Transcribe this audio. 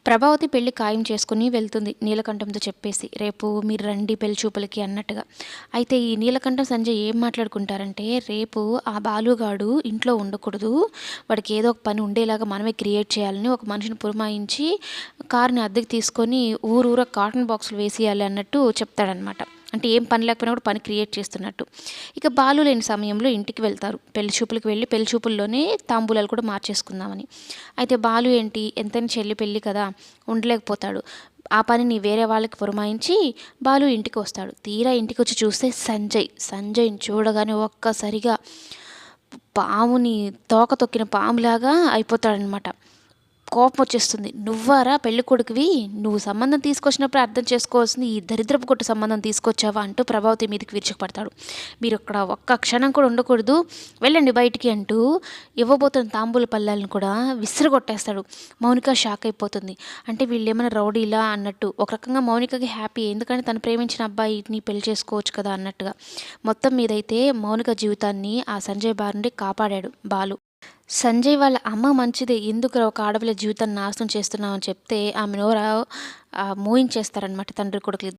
ప్రభావతి పెళ్లి ఖాయం చేసుకుని వెళ్తుంది నీలకంఠంతో చెప్పేసి. రేపు మీరు రండి పెళ్లి చూపులకి అన్నట్టుగా. అయితే ఈ నీలకంఠం, సంజయ్ ఏం మాట్లాడుకుంటారంటే, రేపు ఆ బాలుగాడు ఇంట్లో ఉండకూడదు. వాడికి ఏదో ఒక పని ఉండేలాగా మనమే క్రియేట్ చేయాలని ఒక మనిషిని పురమాయించి కార్‌ని అద్దెకు తీసుకొని ఊరూరా కాటన్ బాక్సులు వేసేయాలి అన్నట్టు చెప్తాడనమాట. అంటే ఏం పని లేకపోయినా కూడా పని క్రియేట్ చేస్తున్నట్టు. ఇక బాలు లేని సమయంలో ఇంటికి వెళ్తారు. పెళ్లి చూపులకి వెళ్ళి పెళ్లి చూపుల్లోనే తాంబూలాలు కూడా మార్చేసుకుందామని. అయితే బాలు ఏంటి, ఎంతైనా చెల్లి పెళ్లి కదా, ఉండలేకపోతాడు. ఆ పనిని వేరే వాళ్ళకి పురమాయించి బాలు ఇంటికి వస్తాడు. తీరా ఇంటికి వచ్చి చూస్తే సంజయ్‌ని చూడగానే ఒక్కసారిగా పాముని తోక తొక్కిన పాములాగా అయిపోతాడనమాట. కోపం వచ్చేస్తుంది. నువ్వారా పెళ్లి కొడుకువి, నువ్వు సంబంధం తీసుకొచ్చినప్పుడు అర్థం చేసుకోవాల్సింది ఈ దరిద్రపు కొట్టు సంబంధం తీసుకొచ్చావా అంటూ ప్రభావతి మీదకి విరుచుకుపడతాడు. మీరు అక్కడ ఒక్క క్షణం కూడా ఉండకూడదు, వెళ్ళండి బయటికి అంటూ ఇవ్వబోతున్న తాంబూల పళ్ళాలను కూడా విసిరగొట్టేస్తాడు. మౌనిక షాక్ అయిపోతుంది. అంటే వీళ్ళేమైనా రౌడీలా అన్నట్టు. ఒక రకంగా మౌనికకి హ్యాపీ, ఎందుకంటే తను ప్రేమించిన అబ్బాయిని పెళ్లి చేసుకోవచ్చు కదా అన్నట్టుగా. మొత్తం మీదైతే మౌనిక జీవితాన్ని ఆ సంజయ్ బారి నుండి కాపాడాడు బాలు. సంజయ్ వాళ్ళ అమ్మ మంచిదే. ఎందుకురా ఒక ఆడపిల్ల జీవితాన్ని నాశనం చేస్తున్నావు అని చెప్తే ఆమె నోర మూయించేస్తారనమాట తండ్రి కొడుకులు.